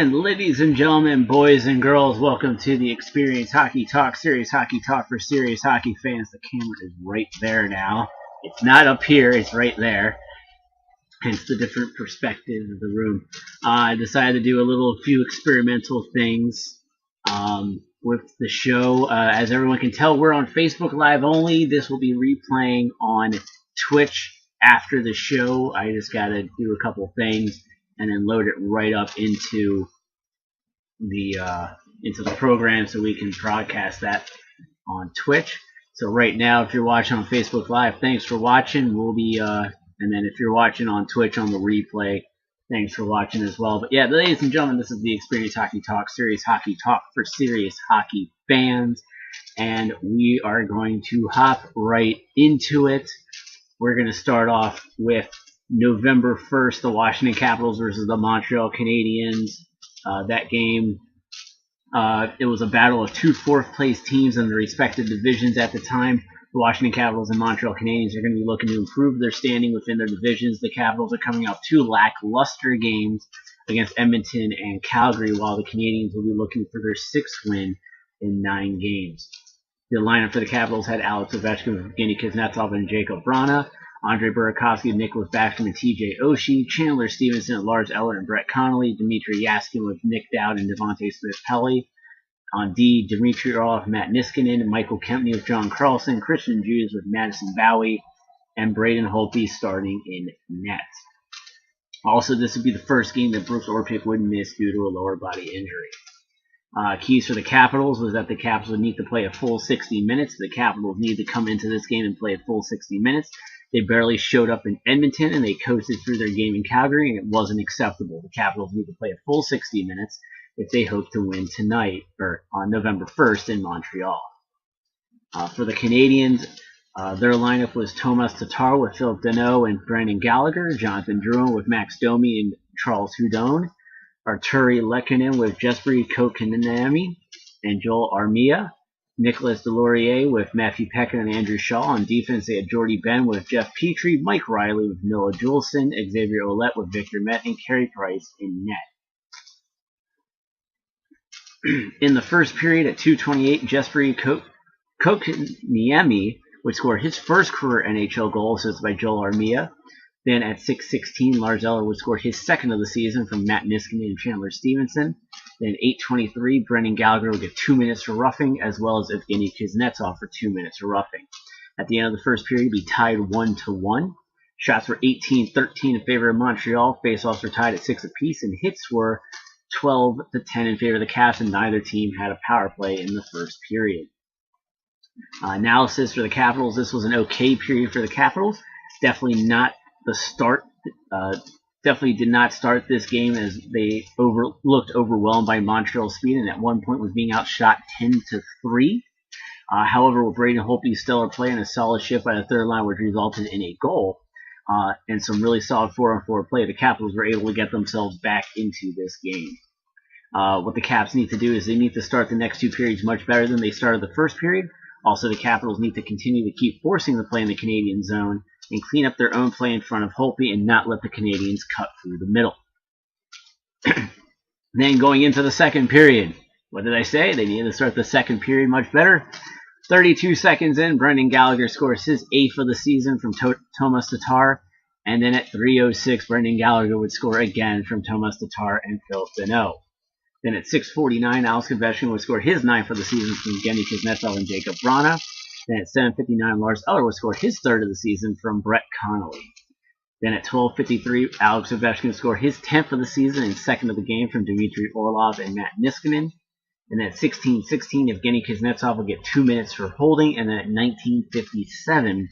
And ladies and gentlemen, boys and girls, welcome to the Experience Hockey Talk, serious hockey talk for serious hockey fans. The camera is right there now. It's not up here, it's right there. Hence the different perspective of the room. I decided to do a few experimental things with the show. As everyone can tell, we're on Facebook Live only. This will be replaying on Twitch after the show. I just got to do a couple things and then load it right up into the program so we can broadcast that on Twitch. So right now, if you're watching on Facebook Live, thanks for watching. We'll be and then if you're watching on Twitch on the replay, thanks for watching as well. But yeah, ladies and gentlemen, this is the Experience Hockey Talk, serious hockey talk for serious hockey fans, and we are going to hop right into it. We're going to start off with November 1st, the Washington Capitals versus the Montreal Canadiens. That game, it was a battle of two fourth-place teams in their respective divisions at the time. The Washington Capitals and Montreal Canadiens are going to be looking to improve their standing within their divisions. The Capitals are coming off two lackluster games against Edmonton and Calgary, while the Canadiens will be looking for their sixth win in 9 games. The lineup for the Capitals had Alex Ovechkin, Evgeny Kuznetsov, and Jacob Vrana. Andre Burakovsky, Nicholas Backstrom, and TJ Oshie, Chandler Stevenson, Lars Eller, and Brett Connolly, Dmitry Yaskin with Nick Dowd and Devontae Smith-Pelly. On D, Dmitry Orlov, Matt Niskanen, and Michael Kempney with John Carlson, Christian Hughes with Madison Bowie, and Braden Holtby starting in net. Also, this would be the first game that Brooks Orpik would miss due to a lower body injury. Keys for the Capitals was that the Capitals would need to play a full 60 minutes. The Capitals need to come into this game and play a full 60 minutes. They barely showed up in Edmonton, and they coasted through their game in Calgary, and it wasn't acceptable. The Capitals need to play a full 60 minutes if they hope to win tonight, or on November 1st in Montreal. For the Canadiens, their lineup was Tomas Tatar with Philip Deneau and Brandon Gallagher, Jonathan Drouin with Max Domi and Charles Hudon, Arturi Lehkonen with Jesperi Kotkaniemi and Joel Armia, Nicolas Deslauriers with Matthew Pecker and Andrew Shaw. On defense, they had Jordy Ben with Jeff Petrie, Mike Riley with Noah Juleson, Xavier Ouellet with Victor Met, and Carey Price in net. In the first period at 2:28, Jesperi Kotkaniemi would score his first career NHL goal, assisted by Joel Armia. Then at 6:16, Lars Eller would score his second of the season from Matt Niskanen and Chandler Stevenson. Then 8:23, Brendan Gallagher would get 2 minutes for roughing, as well as Evgeny Kuznetsov for 2 minutes for roughing. At the end of the first period, we tied 1-1. Shots were 18-13 in favor of Montreal. Faceoffs were tied at 6 apiece, and hits were 12-10 in favor of the Caps, and neither team had a power play in the first period. Analysis for the Capitals: this was an okay period for the Capitals. Definitely not the start. Definitely did not start this game as they looked overwhelmed by Montreal's speed, and at one point was being outshot 10-3. However, with Braden Holtby's stellar play and a solid shift by the third line, which resulted in a goal and some really solid 4-on-4 play, the Capitals were able to get themselves back into this game. What the Caps need to do is they need to start the next two periods much better than they started the first period. Also, the Capitals need to continue to keep forcing the play in the Canadian zone and clean up their own play in front of Holtby and not let the Canadians cut through the middle. Then going into the second period, what did I say? They needed to start the second period much better. 32 seconds in, Brendan Gallagher scores his 8th of the season from Tomas Tatar, and then at 3:06, Brendan Gallagher would score again from Tomas Tatar and Philip Deneau. Then at 6:49, Alex Ovechkin would score his 9th of the season from Evgeny Kuznetsov and Jacob Vrana. Then at 7:59, Lars Eller would score his 3rd of the season from Brett Connolly. Then at 12:53, Alex Ovechkin would score his 10th of the season and 2nd of the game from Dmitry Orlov and Matt Niskanen. And then at 16:16, Evgeny Kuznetsov would get 2 minutes for holding. And then at 19:57,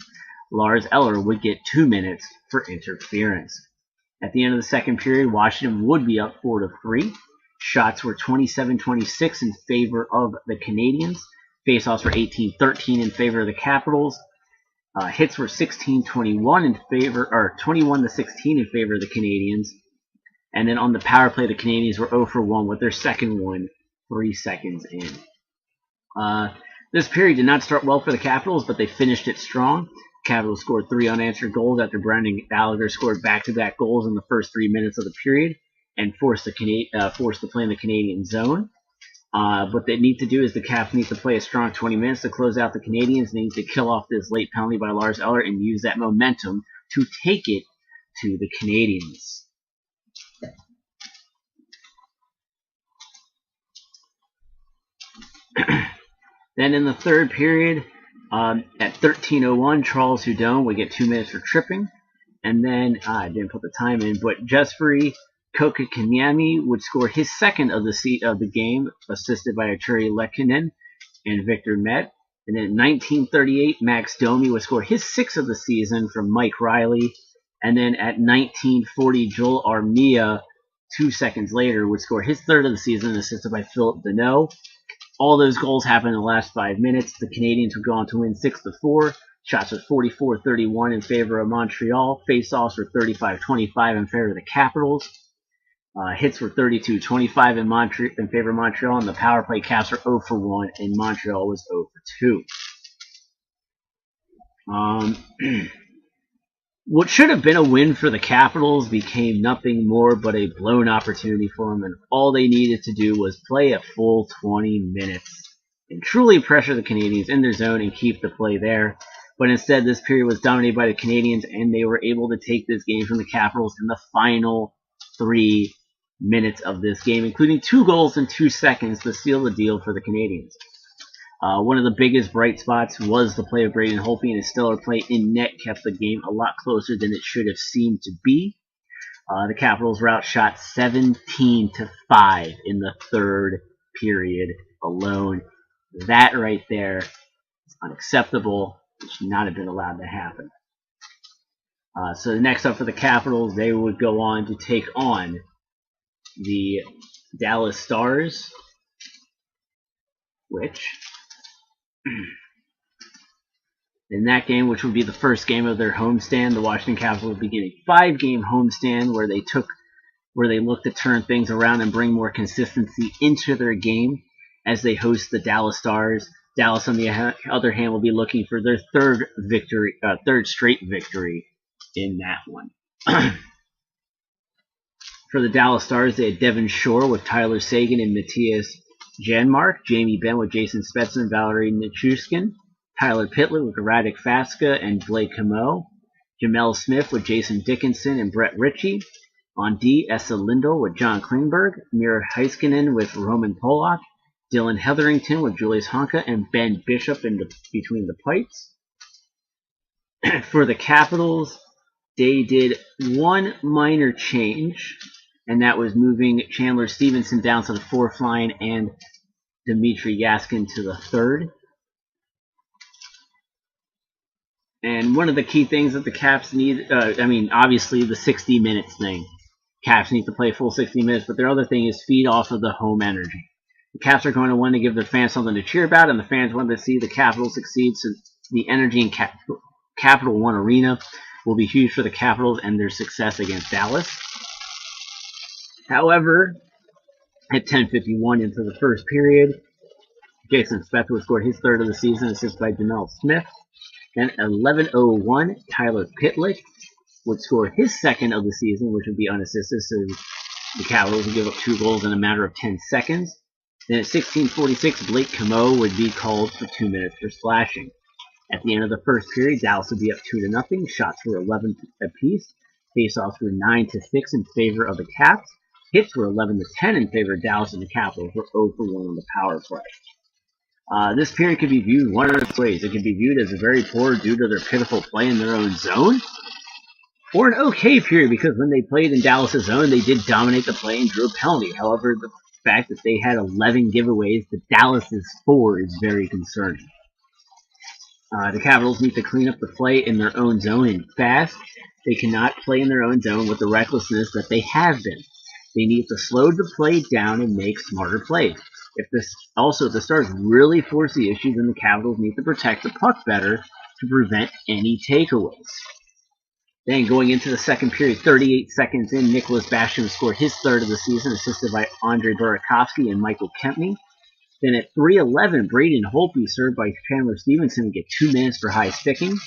Lars Eller would get 2 minutes for interference. At the end of the second period, Washington would be up 4-3. Shots were 27-26 in favor of the Canadiens. Faceoffs were 18-13 in favor of the Capitals. Hits were 16-21 in favor, or 21-16 in favor of the Canadiens. And then on the power play, the Canadiens were 0-for-1 with their second one 3 seconds in. This period did not start well for the Capitals, but they finished it strong. Capitals scored 3 unanswered goals after Brendan Gallagher scored back-to-back goals in the first 3 minutes of the period. and force to play in the Canadian zone. What they need to do is the Caps need to play a strong 20 minutes to close out the Canadians. They need to kill off this late penalty by Lars Eller and use that momentum to take it to the Canadians. Then in the third period, at 13:01, Charles Hudon would get 2 minutes for tripping. And then, I didn't put the time in, but Jesperi Kotkaniemi would score his second of the game, assisted by Arturi Lehkonen and Victor Met. And then in 1938, Max Domi would score his sixth of the season from Mike Riley. And then at 1940, Joel Armia, 2 seconds later, would score his third of the season, assisted by Philip Deneau. All those goals happened in the last 5 minutes. The Canadians would go on to win 6-4. Shots were 44-31 in favor of Montreal. Face-offs were 35-25 in favor of the Capitals. Hits were 32-25 in favor of Montreal, and the power play Caps were 0-1, and Montreal was 0-2. What should have been a win for the Capitals became nothing more but a blown opportunity for them, and all they needed to do was play a full 20 minutes and truly pressure the Canadians in their zone and keep the play there. But instead, this period was dominated by the Canadians, and they were able to take this game from the Capitals in the final 3 minutes of this game, including 2 goals in 2 seconds to seal the deal for the Canadians. One of the biggest bright spots was the play of Braden Holtby, and his stellar play in net kept the game a lot closer than it should have seemed to be. The Capitals were outshot 17-5 in the third period alone. That right there is unacceptable. It should not have been allowed to happen. So next up for the Capitals, they would go on to take on the Dallas Stars, which in that game, which would be the first game of their homestand, the Washington Capitals would begin a 5-game homestand where they look to turn things around and bring more consistency into their game as they host the Dallas Stars. Dallas, on the other hand, will be looking for their third straight victory in that one. For the Dallas Stars, they had Devin Shore with Tyler Seguin and Matthias Janmark, Jamie Benn with Jason Spezza and Valerie Nichushkin, Tyler Pitler with Radek Faska and Blake Camo, Jamel Smith with Jason Dickinson and Brett Ritchie, on D, Essa Lindell with John Klingberg, Mira Heiskanen with Roman Polak, Dylan Hetherington with Julius Honka, and Ben Bishop between the pipes. For the Capitals, they did one minor change, and that was moving Chandler Stevenson down to the fourth line and Dmitry Yaskin to the third. And one of the key things that the Caps need, obviously the 60 minutes thing. Caps need to play full 60 minutes, but their other thing is feed off of the home energy. The Caps are going to want to give their fans something to cheer about, and the fans want to see the Capitals succeed, so the energy in Capital One Arena will be huge for the Capitals and their success against Dallas. However, at 10:51 into the first period, Jason Spezza would score his third of the season, assisted by Jamel Smith. Then at 11:01, Tyler Pitlick would score his second of the season, which would be unassisted, so the Capitals would give up 2 goals in a matter of 10 seconds. Then at 16:46, Blake Camo would be called for 2 minutes for slashing. At the end of the first period, Dallas would be up 2-0. Shots were 11 apiece. Faceoffs were 9-6 in favor of the Caps. Hits were 11-10 in favor of Dallas, and the Capitals were 0-1 on the power play. This period could be viewed one of two ways. It could be viewed as very poor due to their pitiful play in their own zone, or an okay period because when they played in Dallas' zone, they did dominate the play and drew a penalty. However, the fact that they had 11 giveaways to Dallas' 4 is very concerning. The Capitals need to clean up the play in their own zone and fast. They cannot play in their own zone with the recklessness that they have been. They need to slow the play down and make smarter plays. If the Stars really force the issue, then the Capitals need to protect the puck better to prevent any takeaways. Then going into the second period, 38 seconds in, Nicholas Bastian scored his third of the season, assisted by Andrei Burakovsky and Michael Kempney. Then at 3:11, Braden Holtby served by Chandler Stevenson to get 2 minutes for high sticking.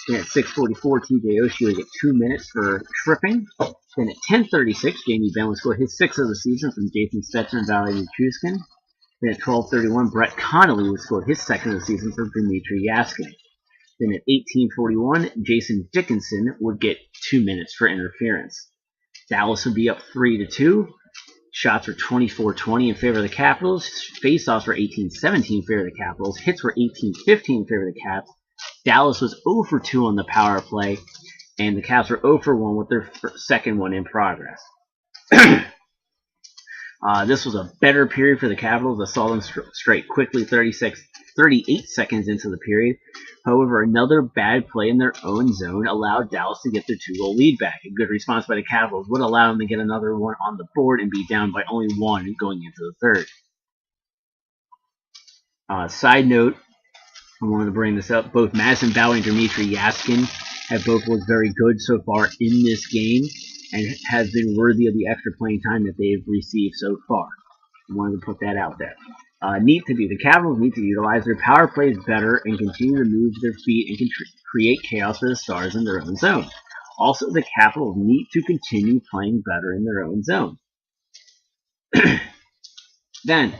Then at 6:44, TJ Oshie would get 2 minutes for tripping. Then at 10:36, Jamie Benn would score his 6th of the season from Jason Stetzer and Valerie Chuskin. Then at 12:31, Brett Connolly would score his 2nd of the season for Dmitry Yaskin. Then at 18:41, Jason Dickinson would get 2 minutes for interference. Dallas would be up 3-2. Shots were 24-20 in favor of the Capitals. Faceoffs were 18-17 in favor of the Capitals. Hits were 18-15 in favor of the Caps. Dallas was 0-2 on the power play, and the Caps were 0-1 with their second one in progress. This was a better period for the Capitals. I saw them strike quickly 38 seconds into the period. However, another bad play in their own zone allowed Dallas to get their 2-goal lead back. A good response by the Capitals would allow them to get another one on the board and be down by only 1 going into the third. Side note, I wanted to bring this up. Both Madison Bowey and Dmitry Yaskin have both looked very good so far in this game and has been worthy of the extra playing time that they've received so far. I wanted to put that out there. The Capitals need to utilize their power plays better and continue to move their feet and create chaos for the Stars in their own zone. Also, the Capitals need to continue playing better in their own zone. Then,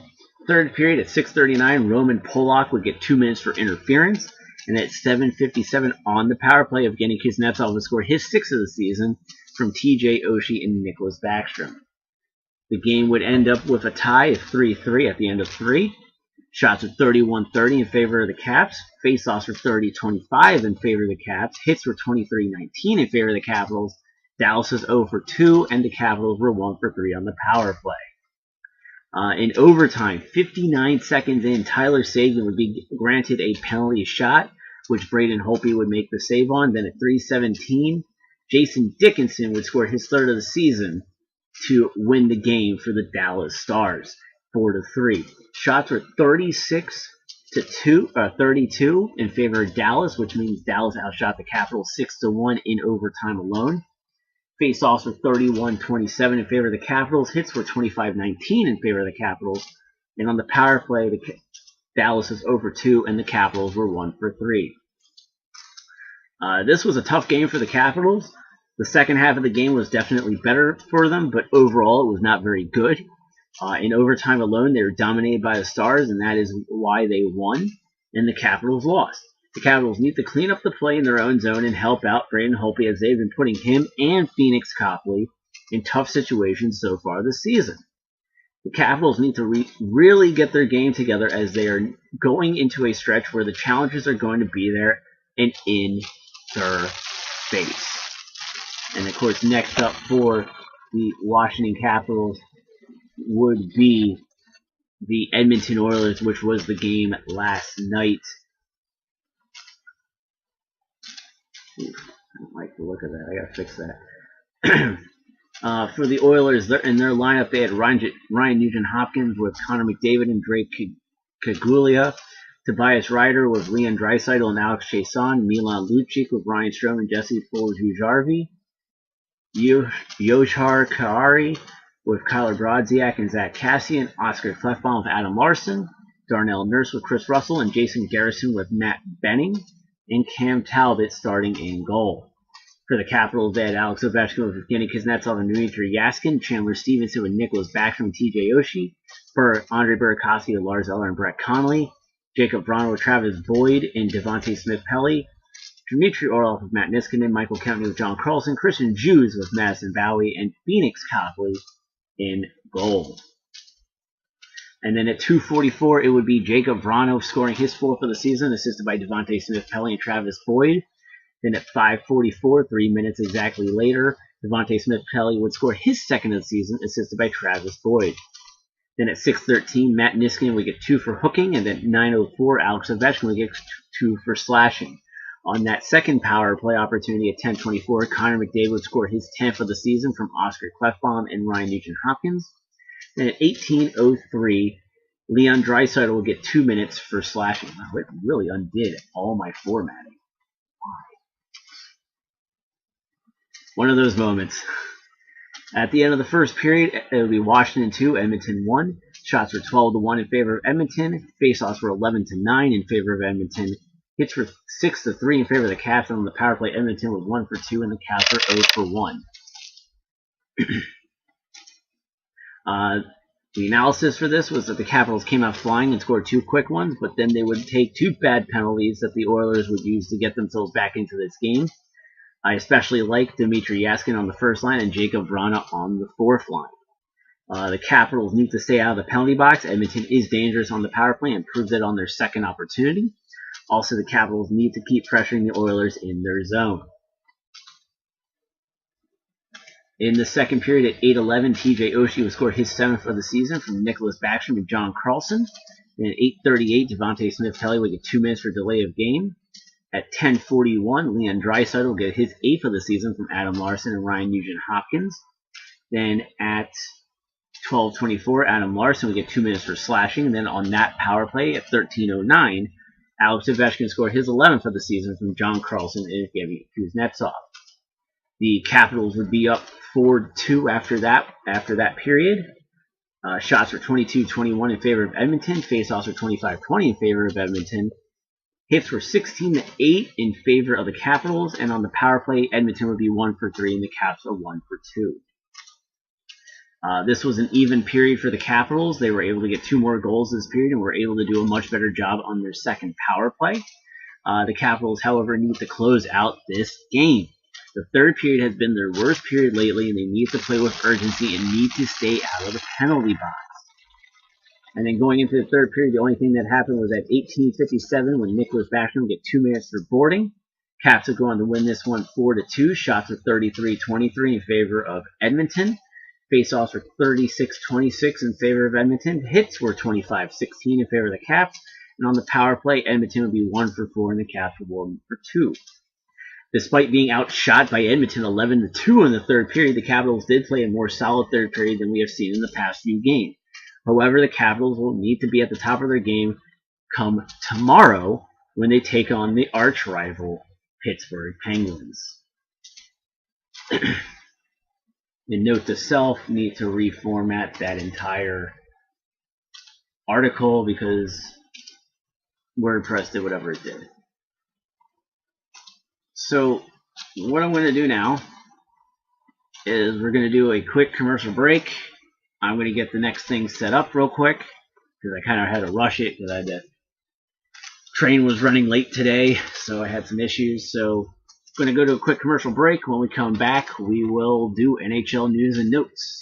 third period at 6:39, Roman Polak would get 2 minutes for interference. And at 7:57 on the power play, Evgeny Kuznetsov would score his 6th of the season from TJ Oshie and Nicholas Backstrom. The game would end up with a tie of 3-3 at the end of 3. Shots were 31-30 in favor of the Caps. Faceoffs were 30-25 in favor of the Caps. Hits were 23-19 in favor of the Capitals. Dallas was 0-2, and the Capitals were 1-3 on the power play. In overtime, 59 seconds in, Tyler Seguin would be granted a penalty shot, which Braden Holtby would make the save on. Then at 3:17, Jason Dickinson would score his 3rd of the season to win the game for the Dallas Stars, 4-3. Shots were 32 in favor of Dallas, which means Dallas outshot the Capitals 6-1 in overtime alone. Faceoffs were 31-27 in favor of the Capitals. Hits were 25-19 in favor of the Capitals. And on the power play, Dallas was 0-2, and the Capitals were 1-3. This was a tough game for the Capitals. The second half of the game was definitely better for them, but overall it was not very good. In overtime alone, they were dominated by the Stars, and that is why they won, and the Capitals lost. The Capitals need to clean up the play in their own zone and help out Braden Holtby, as they've been putting him and Phoenix Copley in tough situations so far this season. The Capitals need to really get their game together, as they are going into a stretch where the challenges are going to be there and in their face. And of course, next up for the Washington Capitals would be the Edmonton Oilers, which was the game last night. Oof, I don't like the look of that. I gotta fix that. For the Oilers, in their lineup, they had Ryan Nugent-Hopkins with Connor McDavid and Drake Kagulia. Tobias Ryder with Leon Draisaitl and Alex Chiasson. Milan Lucic with Ryan Strome and Jesse Puljujärvi. Yoshar Kari with Kyler Brodziak and Zach Kassian. Oscar Klefbom with Adam Larson. Darnell Nurse with Chris Russell. And Jason Garrison with Matt Benning. And Cam Talbot starting in goal. For the Capitals, they had Alex Ovechkin with Evgeny Kuznetsov and Dmitry Yaskin. Chandler Stevenson with Nicholas Backstrom and TJ Oshie. For Andre Burakovsky with Lars Eller and Brett Connolly. Jacob Vrana with Travis Boyd and Devontae Smith-Pelly. Dmitry Orlov with Matt Niskanen, Michael Kempny with John Carlson, Christian Jews with Madison Bowey, and Phoenix Copley in goal. And then at 2:44, it would be Jacob Vrana scoring his 4th of the season, assisted by Devontae Smith-Pelly and Travis Boyd. Then at 5:44, 3 minutes exactly later, Devontae Smith-Pelly would score his 2nd of the season, assisted by Travis Boyd. Then at 6:13, Matt Niskanen would get 2 for hooking, and at 9:04, Alex Ovechkin would get 2 for slashing. On that second power play opportunity at 10:24, Connor McDavid would score his 10th of the season from Oscar Klefbom and Ryan Nugent-Hopkins. Then at 18:03, Leon Draisaitl would get 2 minutes for slashing. Wow, it really undid all my formatting. Why? One of those moments. At the end of the first period, it would be Washington 2, Edmonton 1. Shots were 12-1 in favor of Edmonton. Faceoffs were 11-9 in favor of Edmonton. Hits were 6-3 in favor of the Caps, and on the power play, Edmonton was 1-for-2, and the Caps were 0-for-1. The analysis for this was that the Capitals came out flying and scored 2 quick ones, but then they would take 2 bad penalties that the Oilers would use to get themselves back into this game. I especially like Dmitry Yaskin on the first line and Jacob Vrana on the fourth line. The Capitals need to stay out of the penalty box. Edmonton is dangerous on the power play and proved it on their second opportunity. Also, the Capitals need to keep pressuring the Oilers in their zone. In the second period at 8:11, TJ Oshie would score his 7th of the season from Nicholas Backstrom and John Carlson. Then at 8:38, Devontae Smith-Pelly would get 2 minutes for delay of game. At 10:41, Leon Draisaitl will get his 8th of the season from Adam Larson and Ryan Nugent-Hopkins. Then at 12:24, Adam Larson would get 2 minutes for slashing. And then on that power play at 13:09, Alex Ovechkin scored his 11th of the season from John Carlson and Evgeny Kuznetsov. The Capitals would be up 4-2 after that period. Shots were 22-21 in favor of Edmonton. Faceoffs were 25-20 in favor of Edmonton. Hits were 16-8 in favor of the Capitals, and on the power play, Edmonton would be 1-for-3 and the Caps are 1-for-2. This was an even period for the Capitals. They were able to get 2 more goals this period and were able to do a much better job on their second power play. The Capitals, however, need to close out this game. The third period has been their worst period lately, and they need to play with urgency and need to stay out of the penalty box. And then going into the third period, the only thing that happened was at 18:57 when Nicholas Backstrom would get 2 minutes for boarding. Caps would go on to win this one 4-2. Shots were 33-23 in favor of Edmonton. Faceoffs were 36-26 in favor of Edmonton. Hits were 25-16 in favor of the Caps. And on the power play, Edmonton would be 1-for-4 and the Caps were 1-for-2. Despite being outshot by Edmonton 11-2 in the third period, the Capitals did play a more solid third period than we have seen in the past few games. However, the Capitals will need to be at the top of their game come tomorrow when they take on the arch-rival Pittsburgh Penguins. And note to self, need to reformat that entire article because WordPress did whatever it did. So what I'm going to do now is we're going to do a quick commercial break. I'm going to get the next thing set up real quick because I kind of had to rush it because train was running late today, so I had some issues. So I'm going to go to a quick commercial break. When we come back, we will do NHL News and Notes.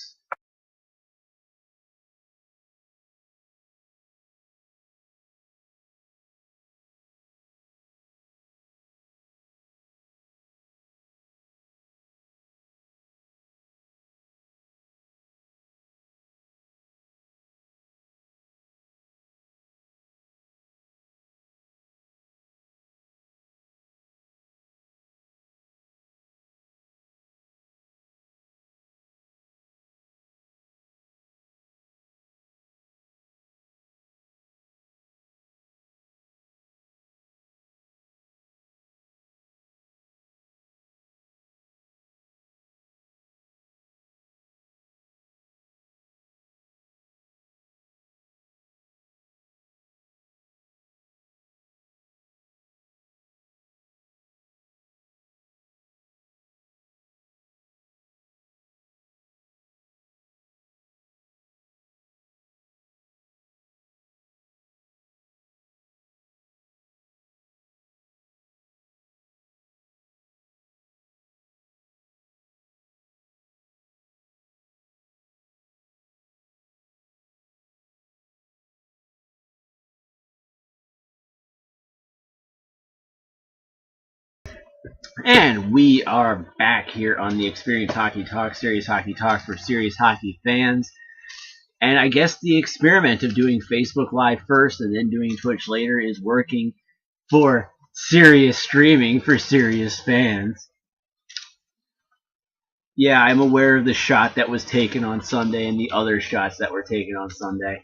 And we are back here on the Experience Hockey Talk, Serious Hockey Talk for serious hockey fans. And I guess the experiment of doing Facebook Live first and then doing Twitch later is working for serious streaming for serious fans. Yeah, I'm aware of the shot that was taken on Sunday and the other shots that were taken on Sunday.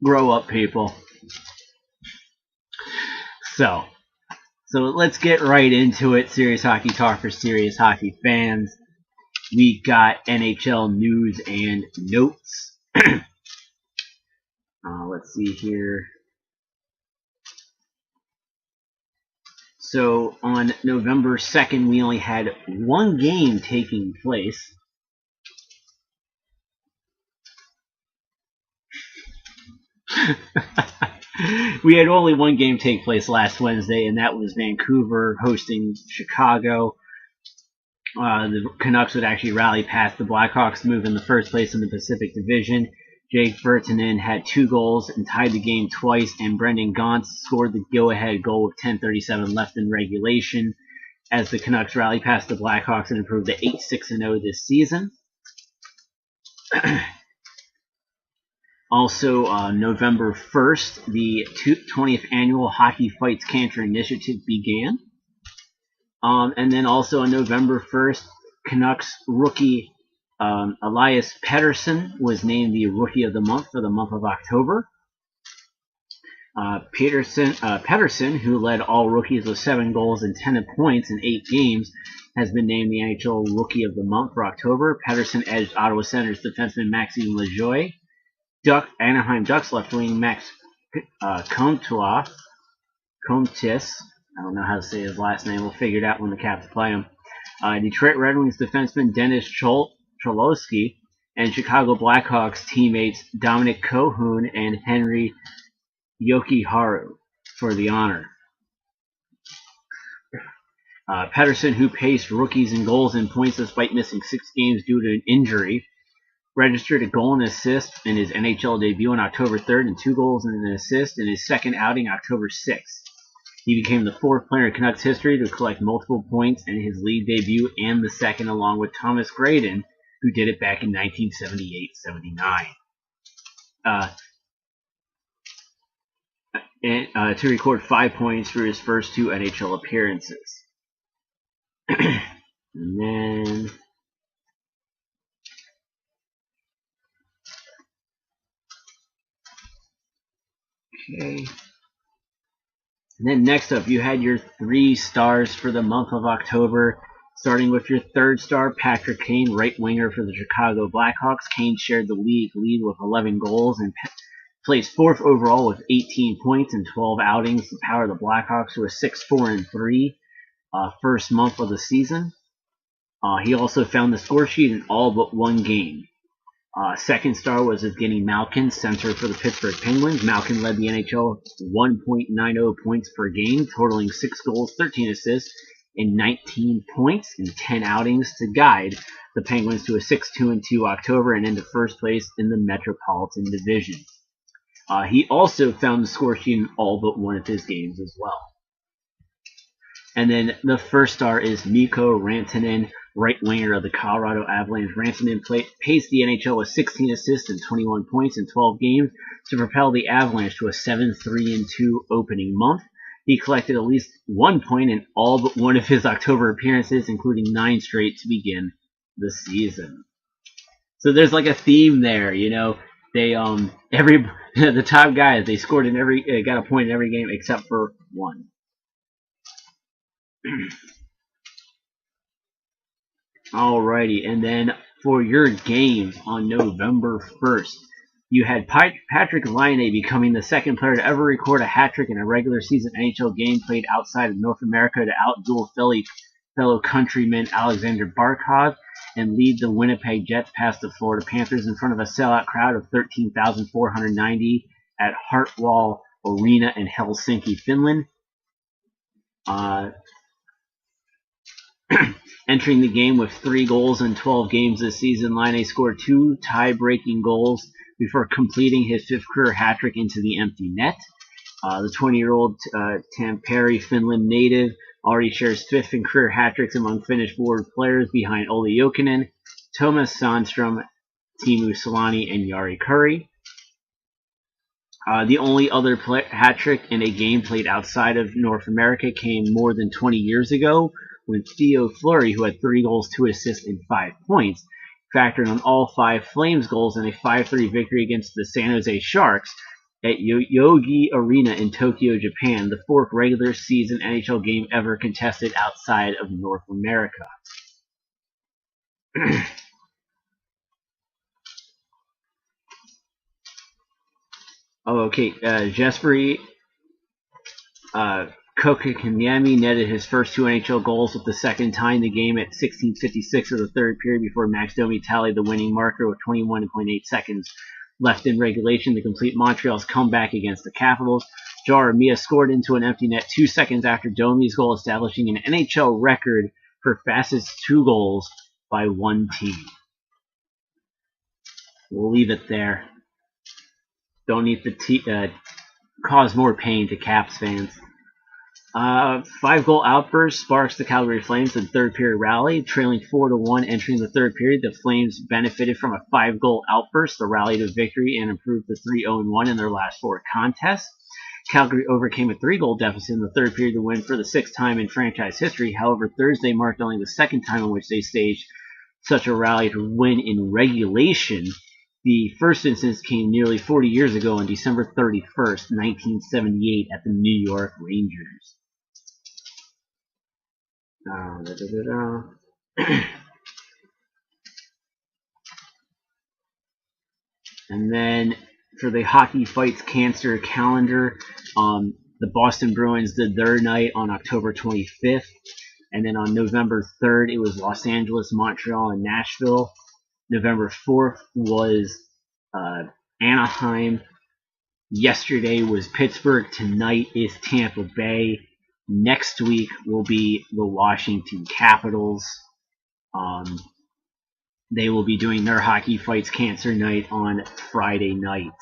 Grow up, people. So let's get right into it. Serious Hockey Talk for serious hockey fans. We got NHL News and Notes. Let's see here. So on November 2nd, we only had one game taking place. We had only one game take place last Wednesday, and that was Vancouver hosting Chicago. The Canucks would actually rally past the Blackhawks to move in the first place in the Pacific Division. Jake Virtanen had 2 goals and tied the game twice, and Brendan Gaunce scored the go-ahead goal with 10:37 left in regulation as the Canucks rally past the Blackhawks and improved to 8-6-0 this season. Also, November 1st, the 20th annual Hockey Fights Cancer Initiative began. And then also on November 1st, Canucks rookie Elias Pettersson was named the Rookie of the Month for the month of October. Pettersson, who led all rookies with 7 goals and 10 points in 8 games, has been named the NHL Rookie of the Month for October. Pettersson edged Ottawa Senators defenseman Maxime Lajoie. Anaheim Ducks left wing Max Comtois. I don't know how to say his last name. We'll figure it out when the Caps play him. Detroit Red Wings defenseman Dennis Cholowski and Chicago Blackhawks teammates Dominic Kohun and Henry Yokiharu for the honor. Pettersson, who paced rookies in goals and points despite missing 6 games due to an injury, registered a goal and assist in his NHL debut on October 3rd and 2 goals and an assist in his second outing October 6th. He became the 4th player in Canucks history to collect multiple points in his league debut and the second along with Thomas Gradin, who did it back in 1978-79. To record 5 points for his first 2 NHL appearances. And then okay. And then next up, you had your 3 stars for the month of October, starting with your 3rd star, Patrick Kane, right winger for the Chicago Blackhawks. Kane shared the league lead with 11 goals and placed 4th overall with 18 points and 12 outings to power the Blackhawks to a 6-4-3 first month of the season. He also found the score sheet in all but one game. Second star was Evgeny Malkin, center for the Pittsburgh Penguins. Malkin led the NHL 1.90 points per game, totaling 6 goals, 13 assists, and 19 points in 10 outings to guide the Penguins to a 6-2-2 October and into first place in the Metropolitan Division. He also found the score sheet in all but one of his games as well. And then the first star is Mikko Rantanen, right winger of the Colorado Avalanche. Rantanen paced the NHL with 16 assists and 21 points in 12 games to propel the Avalanche to a 7-3-2 opening month. He collected at least 1 point in all but one of his October appearances, including 9 straight to begin the season. So there's like a theme there, you know. They the top guys, they scored in got a point in every game except for one. Alrighty, and then for your games on November 1st, you had Patrick Laine becoming the 2nd player to ever record a hat-trick in a regular season NHL game played outside of North America to outduel fellow countryman Alexander Barkov and lead the Winnipeg Jets past the Florida Panthers in front of a sellout crowd of 13,490 at Hartwall Arena in Helsinki, Finland. Entering the game with 3 goals in 12 games this season, Laine scored 2 tie-breaking goals before completing his 5th career hat-trick into the empty net. The 20-year-old Tampere, Finland native already shares 5th in career hat-tricks among Finnish forward players behind Olli Jokinen, Thomas Sandstrom, Teemu Selanne, and Jari Kurri. The only other hat-trick in a game played outside of North America came more than 20 years ago when Theo Fleury, who had 3 goals, 2 assists, and 5 points, factored on all 5 Flames goals in a 5-3 victory against the San Jose Sharks at Yogi Arena in Tokyo, Japan, the 4th regular season NHL game ever contested outside of North America. Jesperi Kotkaniemi netted his first 2 NHL goals, with the second tying the game at 16:56 of the third period before Max Domi tallied the winning marker with 21.8 seconds left in regulation to complete Montreal's comeback against the Capitals. Jaromir scored into an empty net 2 seconds after Domi's goal, establishing an NHL record for fastest 2 goals by one team. We'll leave it there. Don't need to cause more pain to Caps fans. 5-goal outburst sparks the Calgary Flames in third period rally, trailing 4-1 entering the third period. The Flames benefited from a 5-goal outburst, the rally to victory, and improved to 3-0-1 in their last 4 contests. Calgary overcame a 3-goal deficit in the third period to win for the 6th time in franchise history. However, Thursday marked only the 2nd time in which they staged such a rally to win in regulation. The first instance came nearly 40 years ago on December 31st, 1978 at the New York Rangers. And then for the Hockey Fights Cancer calendar, the Boston Bruins did their night on October 25th. And then on November 3rd, it was Los Angeles, Montreal, and Nashville. November 4th was Anaheim. Yesterday was Pittsburgh. Tonight is Tampa Bay. Next week will be the Washington Capitals. They will be doing their Hockey Fights Cancer night on Friday night.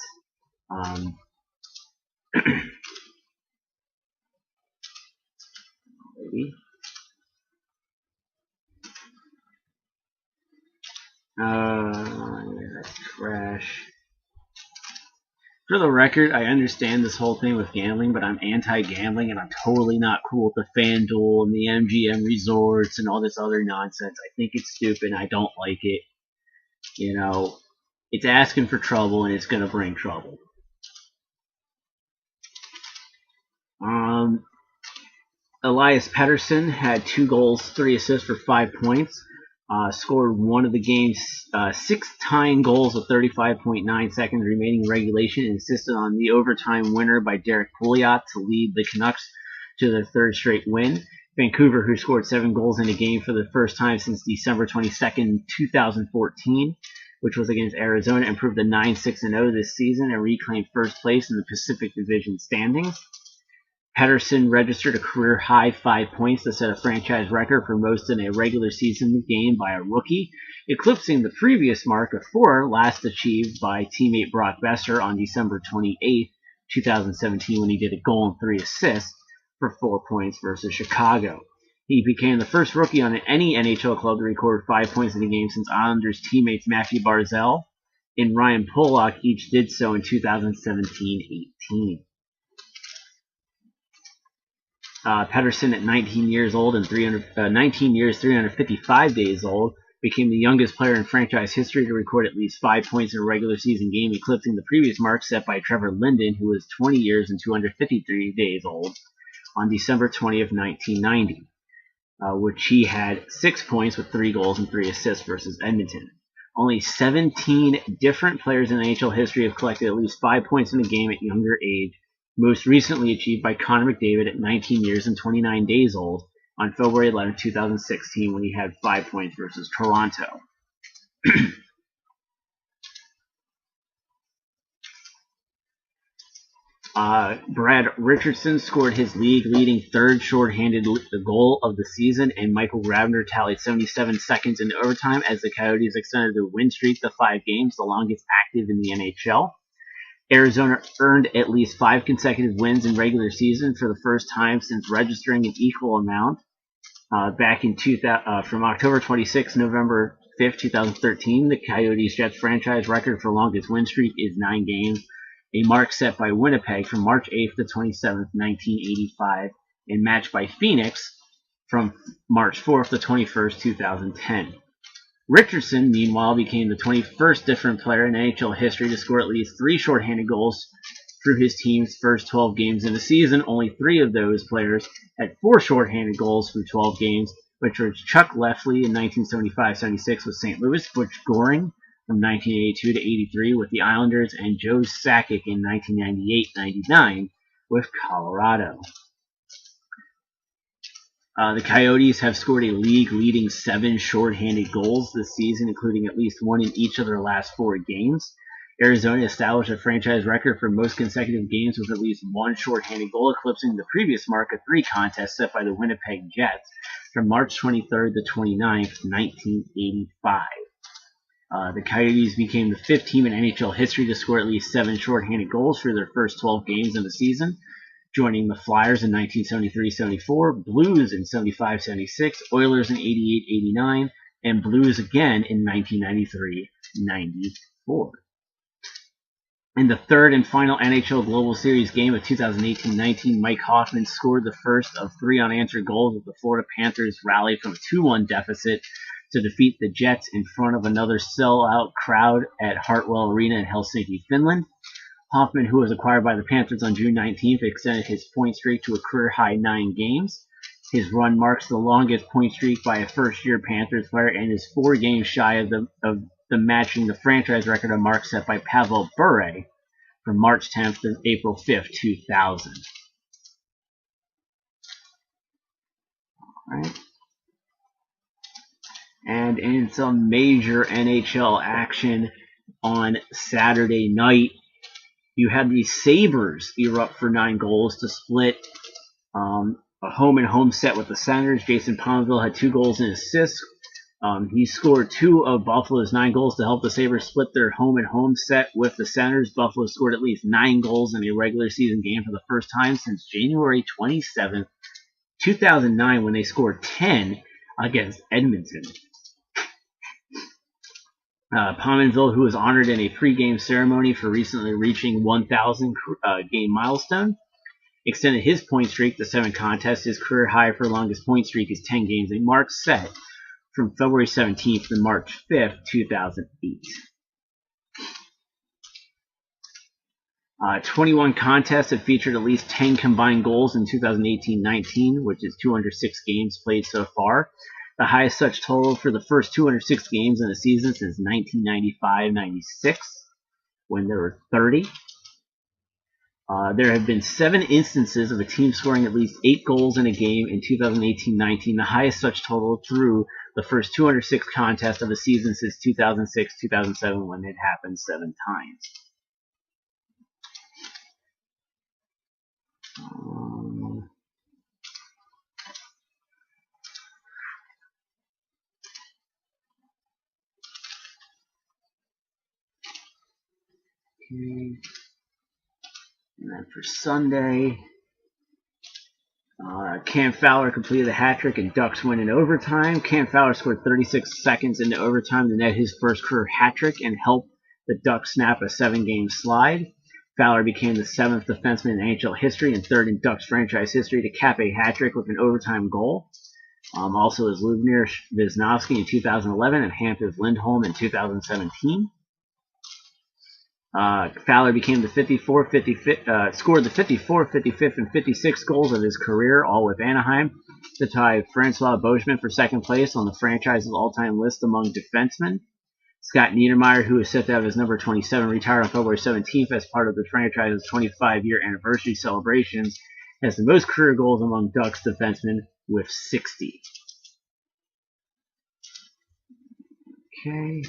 That's trash. For the record, I understand this whole thing with gambling, but I'm anti-gambling, and I'm totally not cool with the FanDuel and the MGM resorts and all this other nonsense. I think it's stupid. I don't like it. You know, it's asking for trouble, and it's going to bring trouble. Elias Pettersson had 2 goals, 3 assists for 5 points. Scored one of the game's 6 tying goals with 35.9 seconds remaining in regulation, and insisted on the overtime winner by Derek Pouliot to lead the Canucks to their 3rd straight win. Vancouver, who scored 7 goals in a game for the first time since December 22nd, 2014, which was against Arizona, improved to 9-6-0 this season and reclaimed first place in the Pacific Division standings. Pettersson registered a career-high 5 points to set a franchise record for most in a regular season game by a rookie, eclipsing the previous mark of 4 last achieved by teammate Brock Besser on December 28, 2017, when he did a goal and 3 assists for 4 points versus Chicago. He became the first rookie on any NHL club to record 5 points in a game since Islanders teammates Matthew Barzal and Ryan Pollock each did so in 2017-18. Pettersson, at 19 years old and 355 days old, became the youngest player in franchise history to record at least 5 points in a regular season game, eclipsing the previous mark set by Trevor Linden, who was 20 years and 253 days old on December 20th, 1990, which he had 6 points with 3 goals and 3 assists versus Edmonton. Only 17 different players in NHL history have collected at least 5 points in a game at younger age, most recently achieved by Connor McDavid at 19 years and 29 days old on February 11, 2016, when he had 5 points versus Toronto. Brad Richardson scored his league-leading 3rd shorthanded goal of the season, and Michael Grabner tallied 77 seconds in overtime as the Coyotes extended their win streak to 5 games, the longest active in the NHL. Arizona earned at least 5 consecutive wins in regular season for the first time since registering an equal amount back in from October 26 to November 5, 2013. The Coyotes Jets franchise record for longest win streak is 9 games, a mark set by Winnipeg from March 8th to 27th, 1985, and matched by Phoenix from March 4th to 21st, 2010. Richardson, meanwhile, became the 21st different player in NHL history to score at least 3 shorthanded goals through his team's first 12 games in the season. Only 3 of those players had 4 shorthanded goals through 12 games, which were Chuck Lefley in 1975-76 with St. Louis, Butch Goring from 1982 to 83 with the Islanders, and Joe Sakic in 1998-99 with Colorado. The Coyotes have scored a league-leading 7 shorthanded goals this season, including at least 1 in each of their last 4 games. Arizona established a franchise record for most consecutive games with at least 1 shorthanded goal, eclipsing the previous mark of 3 contests set by the Winnipeg Jets from March 23rd to 29th, 1985. The Coyotes became the 5th team in NHL history to score at least 7 shorthanded goals for their first 12 games of the season, joining the Flyers in 1973-74, Blues in 75-76, Oilers in 88-89, and Blues again in 1993-94. In the third and final NHL Global Series game of 2018-19, Mike Hoffman scored the first of 3 unanswered goals as the Florida Panthers rallied from a 2-1 deficit to defeat the Jets in front of another sellout crowd at Hartwell Arena in Helsinki, Finland. Hoffman, who was acquired by the Panthers on June 19th, extended his point streak to a career-high 9 games. His run marks the longest point streak by a first-year Panthers player and is 4 games shy of the matching the franchise record of marks set by Pavel Bure from March 10th to April 5th, 2000. All right. And in some major NHL action on Saturday night, you had the Sabres erupt for 9 goals to split a home-and-home set with the Senators. Jason Pominville had 2 goals and assists. He scored 2 of Buffalo's 9 goals to help the Sabres split their home-and-home set with the Senators. Buffalo scored at least 9 goals in a regular season game for the first time since January 27th, 2009, when they scored 10 against Edmonton. Pominville, who was honored in a pregame ceremony for recently reaching 1,000 game milestone, extended his point streak to 7 contests. His career high for longest point streak is 10 games, a mark set from February 17th to March 5th, 2008. 21 contests have featured at least 10 combined goals in 2018-19, which is 206 games played so far. The highest such total for the first 206 games in a season since 1995-96, when there were 30. There have been 7 instances of a team scoring at least 8 goals in a game in 2018-19, the highest such total through the first 206 contests of a season since 2006-2007, when it happened 7 times. Okay. And then for Sunday, Cam Fowler completed a hat trick and Ducks win in overtime. Cam Fowler scored 36 seconds into overtime to net his first career hat trick and help the Ducks snap a 7-game slide. Fowler became the 7th defenseman in NHL history and 3rd in Ducks franchise history to cap a hat trick with an overtime goal. Also as Lubomir Wisnowski in 2011 and Hampus Lindholm in 2017. Fowler became the 54, 55, scored the 54, 55th, and 56th goals of his career, all with Anaheim, to tie Francois Beauchemin for 2nd place on the franchise's all-time list among defensemen. Scott Niedermayer, who is set to have his number 27 retired on February 17th as part of the franchise's 25-year anniversary celebrations, has the most career goals among Ducks defensemen with 60. Okay.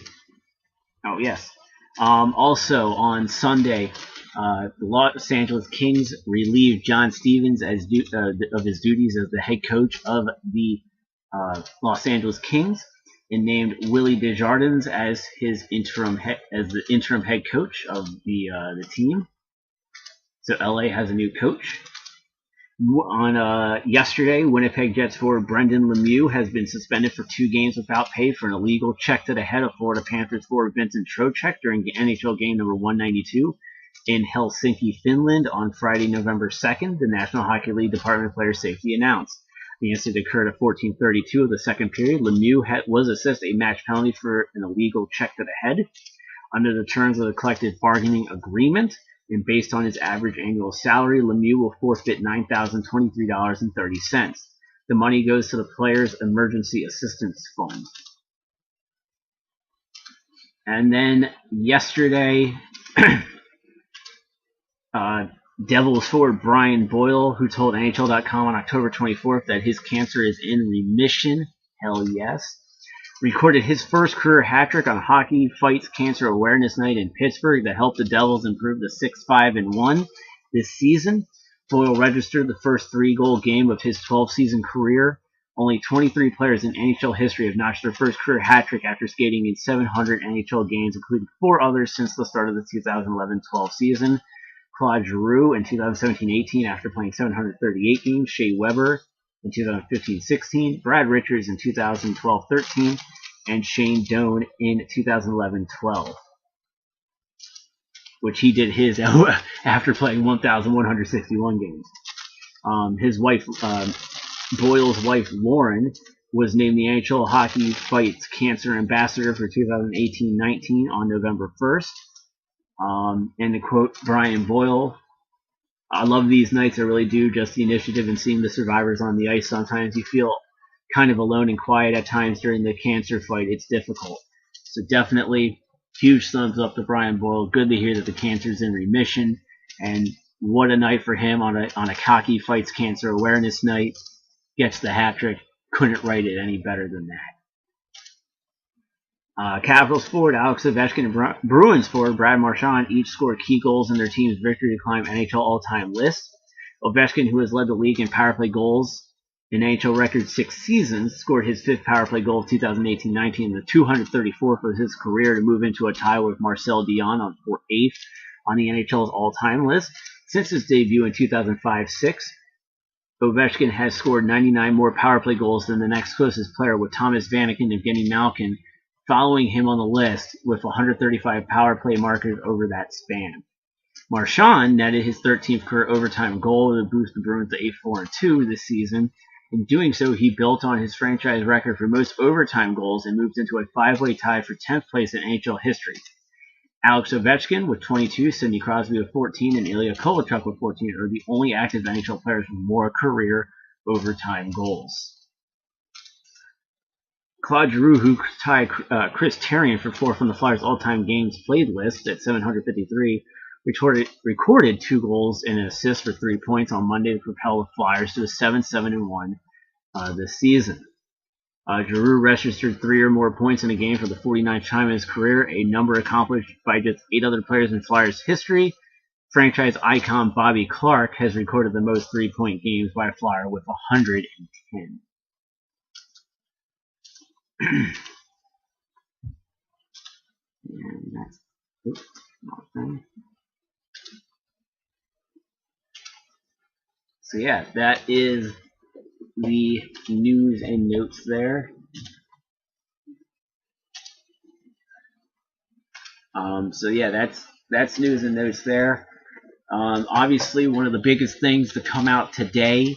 Oh, yes. Also on Sunday, the Los Angeles Kings relieved John Stevens of his duties as the head coach of the Los Angeles Kings and named Willie Desjardins as the interim head coach of the team. So LA has a new coach. On yesterday, Winnipeg Jets forward Brendan Lemieux has been suspended for 2 games without pay for an illegal check to the head of Florida Panthers forward Vincent Trocheck during NHL game number 192 in Helsinki, Finland on Friday, November 2nd, the National Hockey League Department of Player Safety announced. The incident occurred at 14:32 of the second period. Lemieux was assessed a match penalty for an illegal check to the head. Under the terms of the collective bargaining agreement, and based on his average annual salary, Lemieux will forfeit $9,023.30. The money goes to the Players' Emergency Assistance Fund. And then yesterday, Devils forward Brian Boyle, who told NHL.com on October 24th that his cancer is in remission. Hell yes. Recorded his first career hat trick on Hockey Fights Cancer Awareness Night in Pittsburgh that helped the Devils improve to 6-5-1 this season. Boyle registered the first 3-goal game of his 12-season career. Only 23 players in NHL history have notched their first career hat trick after skating in 700 NHL games, including 4 others since the start of the 2011-12 season. Claude Giroux in 2017-18 after playing 738 games. Shea Weber in 2015-16. Brad Richards in 2012-13. And Shane Doan in 2011-12. Which he did his after playing 1,161 games. His wife, Boyle's wife, Lauren, was named the NHL Hockey Fights Cancer Ambassador for 2018-19 on November 1st. And to quote Brian Boyle, I love these nights, I really do, just the initiative and seeing the survivors on the ice. Sometimes you feel kind of alone and quiet at times during the cancer fight. It's difficult. So definitely huge thumbs up to Brian Boyle. Good to hear that the cancer's in remission. And what a night for him on a Hockey Fights Cancer Awareness Night. Gets the hat trick. Couldn't write it any better than that. Capitals forward Alex Ovechkin and Bruins forward Brad Marchand each scored key goals in their team's victory to climb NHL all-time list. Ovechkin, who has led the league in power play goals in NHL record 6 seasons, scored his 5th power play goal of 2018-19, the 234th of his career, to move into a tie with Marcel Dion for 8th on the NHL's all-time list. Since his debut in 2005-06, Ovechkin has scored 99 more power play goals than the next closest player, with Thomas Vanek and Evgeny Malkin following him on the list with 135 power play markers over that span. Marchand netted his 13th career overtime goal to boost the Bruins to 8-4-2 this season. In doing so, he built on his franchise record for most overtime goals and moved into a 5-way tie for 10th place in NHL history. Alex Ovechkin with 22, Sidney Crosby with 14, and Ilya Kovalchuk with 14 are the only active NHL players with more career overtime goals. Claude Giroux, who tied Chris Therien for 4th on the Flyers' all-time games played list at 753, recorded 2 goals and an assist for 3 points on Monday to propel the Flyers to a 7-7-1 this season. Giroux registered 3 or more points in a game for the 49th time in his career, a number accomplished by just 8 other players in Flyers history. Franchise icon Bobby Clark has recorded the most 3-point games by a Flyer with 110. And that's, oops, so yeah, that is the news and notes there. So yeah, that's news and notes there. Obviously, one of the biggest things to come out today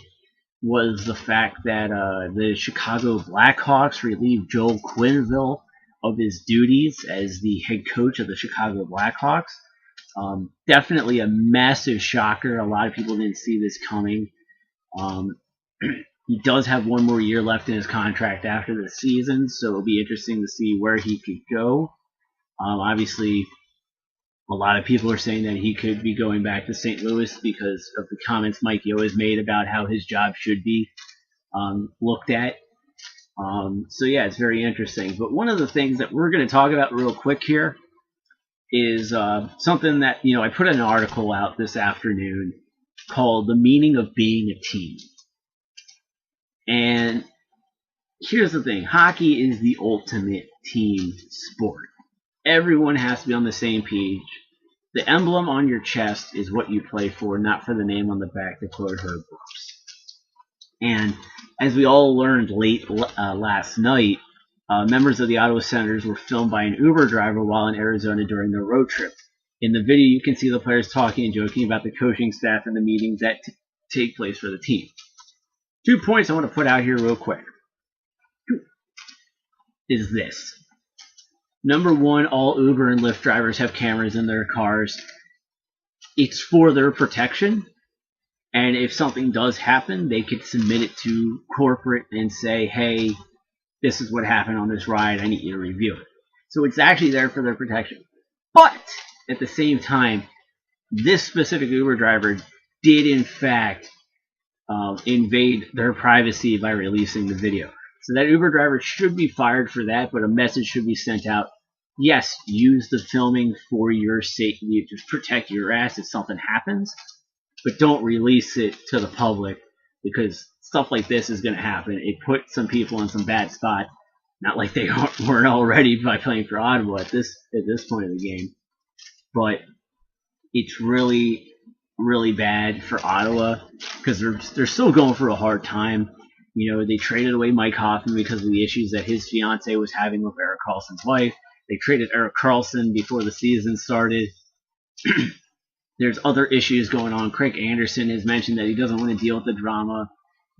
was the fact that the Chicago Blackhawks relieved Joel Quenneville of his duties as the head coach of the Chicago Blackhawks. Definitely a massive shocker. A lot of people didn't see this coming. He does have 1 more year left in his contract after the season, so it'll be interesting to see where he could go. Obviously, a lot of people are saying that he could be going back to St. Louis because of the comments Mike Yeo has made about how his job should be looked at. So yeah, it's very interesting. But one of the things that we're going to talk about real quick here is something that, I put an article out this afternoon called "The Meaning of Being a Team." And here's the thing. Hockey is the ultimate team sport. Everyone has to be on the same page. The emblem on your chest is what you play for, not for the name on the back, to quote Herb Brooks. And as we all learned late last night, members of the Ottawa Senators were filmed by an Uber driver while in Arizona during their road trip. In the video, you can see the players talking and joking about the coaching staff and the meetings that take place for the team. 2 points I want to put out here real quick is this. Number 1, all Uber and Lyft drivers have cameras in their cars. It's for their protection. And if something does happen, they could submit it to corporate and say, hey, this is what happened on this ride. I need you to review it. So it's actually there for their protection. But at the same time, this specific Uber driver did in fact invade their privacy by releasing the video. So that Uber driver should be fired for that, but a message should be sent out. Yes, use the filming for your safety to protect your ass if something happens, but don't release it to the public because stuff like this is going to happen. It put some people in some bad spot. Not like they weren't already by playing for Ottawa at this point of the game, but it's really, really bad for Ottawa because they're still going through a hard time. You know, they traded away Mike Hoffman because of the issues that his fiance was having with Erik Karlsson's wife. They traded Erik Karlsson before the season started. There's other issues going on. Craig Anderson has mentioned that he doesn't want to deal with the drama.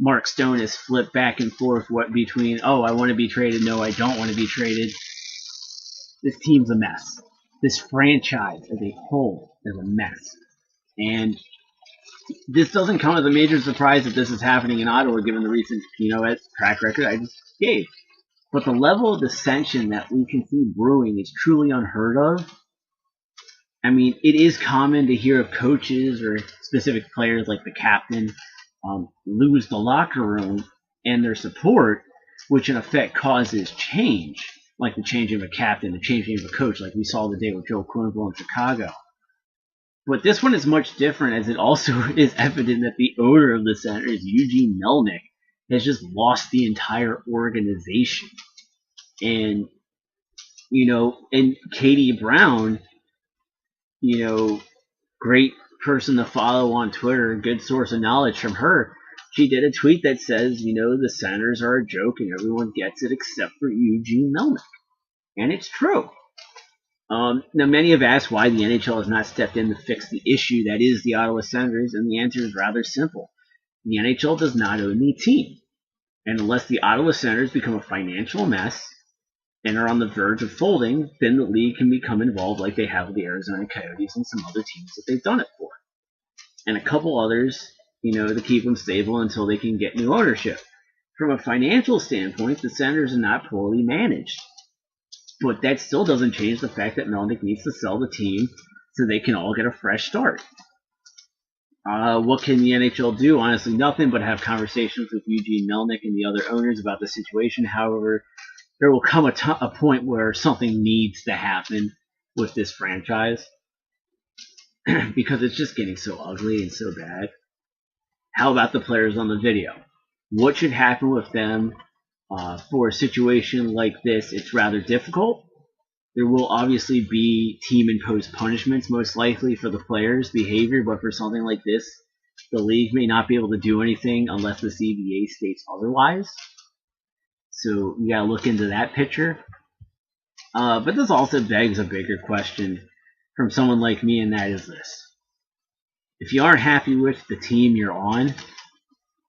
Mark Stone has flipped back and forth between, oh, I want to be traded, no, I don't want to be traded. This team's a mess. This franchise as a whole is a mess. And this doesn't come as a major surprise that this is happening in Ottawa, given the recent, track record I just gave. But the level of dissension that we can see brewing is truly unheard of. I mean, it is common to hear of coaches or specific players like the captain lose the locker room and their support, which in effect causes change, like the changing of a captain, the changing of a coach, like we saw the day with Joe Quenneville in Chicago. But this one is much different, as it also is evident that the owner of the Senators, Eugene Melnyk, has just lost the entire organization. And, and Katie Brown, great person to follow on Twitter, good source of knowledge from her. She did a tweet that says, the Senators are a joke and everyone gets it except for Eugene Melnyk. And it's true. Now, many have asked why the NHL has not stepped in to fix the issue that is the Ottawa Senators, and the answer is rather simple. The NHL does not own the team. And unless the Ottawa Senators become a financial mess and are on the verge of folding, then the league can become involved like they have with the Arizona Coyotes and some other teams that they've done it for. And a couple others, to keep them stable until they can get new ownership. From a financial standpoint, the Senators are not poorly managed. But that still doesn't change the fact that Melnyk needs to sell the team so they can all get a fresh start. What can the NHL do? Honestly, nothing but have conversations with Eugene Melnyk and the other owners about the situation. However, there will come a point where something needs to happen with this franchise because it's just getting so ugly and so bad. How about the players on the video? What should happen with them for a situation like this? It's rather difficult. There will obviously be team-imposed punishments, most likely for the players' behavior, but for something like this, the league may not be able to do anything unless the CBA states otherwise. So you gotta look into that picture. But this also begs a bigger question from someone like me, and that is this. If you aren't happy with the team you're on,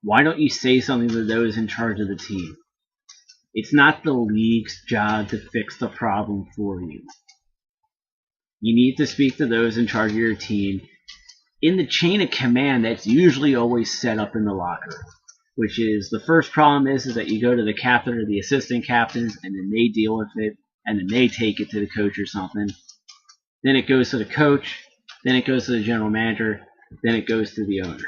why don't you say something to those in charge of the team? It's not the league's job to fix the problem for you. You need to speak to those in charge of your team in the chain of command that's usually always set up in the locker room, which is the first problem is that you go to the captain or the assistant captains and then they deal with it and then they take it to the coach or something. Then it goes to the coach, then it goes to the general manager, then it goes to the owner.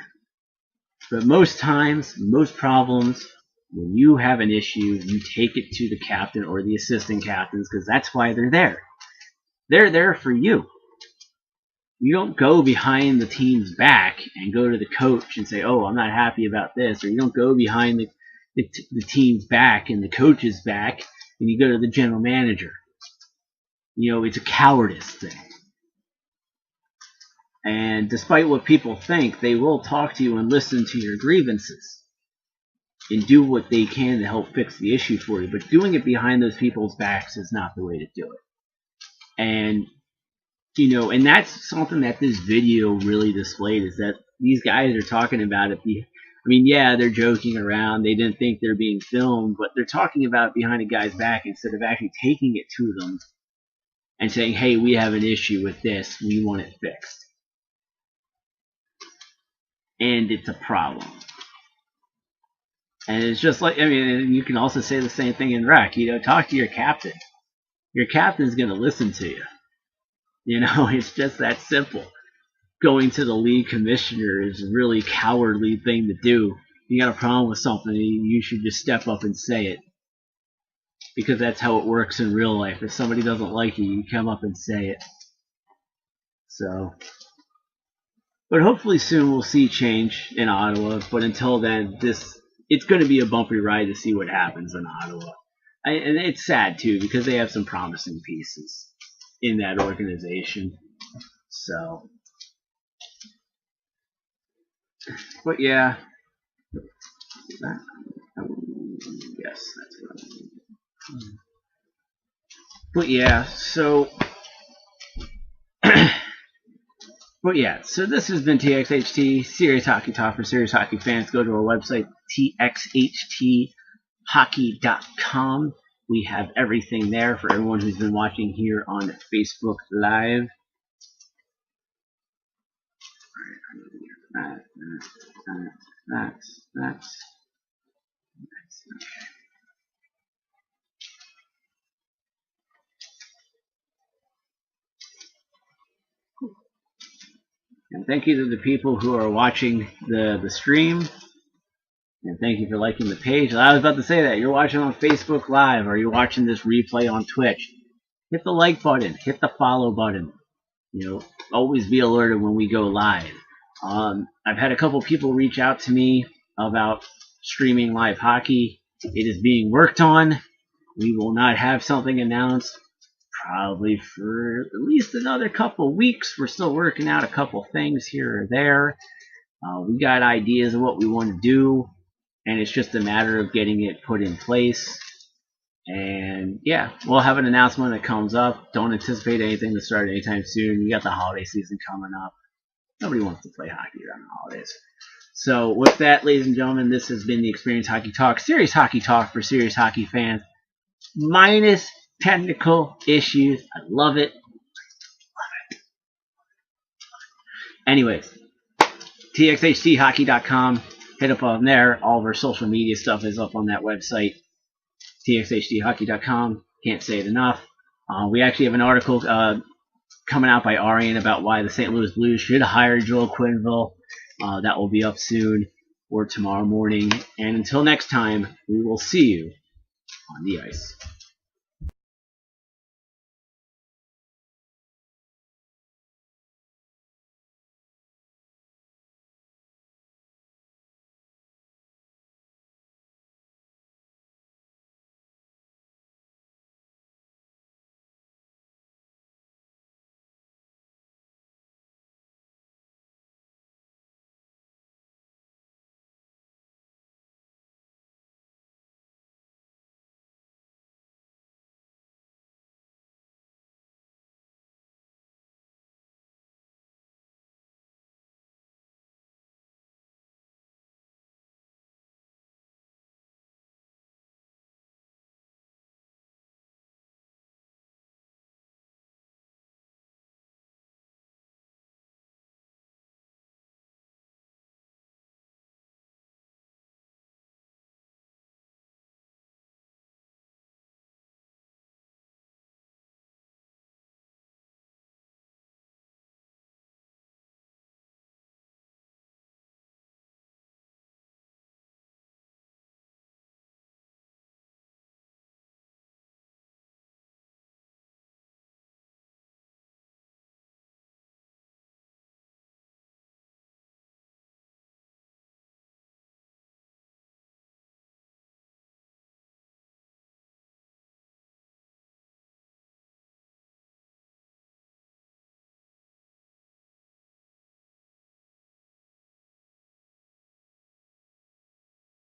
But most times, most problems, when you have an issue, you take it to the captain or the assistant captains because that's why they're there. They're there for you. You don't go behind the team's back and go to the coach and say, oh, I'm not happy about this. Or you don't go behind the team's back and the coach's back and you go to the general manager. It's a cowardice thing. And despite what people think, they will talk to you and listen to your grievances and do what they can to help fix the issue for you. But doing it behind those people's backs is not the way to do it. And, and that's something that this video really displayed, is that these guys are talking about it. Yeah, they're joking around. They didn't think they're being filmed, but they're talking about it behind a guy's back instead of actually taking it to them and saying, hey, we have an issue with this. We want it fixed. And it's a problem. And it's just like, you can also say the same thing in rec. Talk to your captain. Your captain's going to listen to you. It's just that simple. going to the league commissioner is a really cowardly thing to do. You got a problem with something, you should just step up and say it. Because that's how it works in real life. If somebody doesn't like you come up and say it. So, but hopefully soon we'll see change in Ottawa. But until then, it's going to be a bumpy ride to see what happens in Ottawa. And it's sad too, because they have some promising pieces in that organization. So, but yeah, yes, that's what I mean. But yeah, so, but yeah, so this has been TXHT, Serious Hockey Talk for serious hockey fans. Go to our website, txhthockey.com. We have everything there for everyone who's been watching here on Facebook Live. That's. And thank you to the people who are watching the stream. And thank you for liking the page. I was about to say that. You're watching on Facebook Live or you're watching this replay on Twitch. Hit the like button. Hit the follow button. You know, always be alerted when we go live. I've had a couple people reach out to me about streaming live hockey. It is being worked on. We will not have something announced probably for at least another couple weeks. We're still working out a couple things here or there. We got ideas of what we want to do, and it's just a matter of getting it put in place. And yeah, we'll have an announcement that comes up. Don't anticipate anything to start anytime soon. You got the holiday season coming up. Nobody wants to play hockey around the holidays. So with that, ladies and gentlemen, this has been the Experience Hockey Talk, serious hockey talk for serious hockey fans, minus technical issues. I love it. Anyways, txhthockey.com. Hit up on there. All of our social media stuff is up on that website. txhthockey.com. Can't say it enough. We actually have an article coming out by Arian about why the St. Louis Blues should hire Joel Quenneville. That will be up soon or tomorrow morning. And until next time, we will see you on the ice.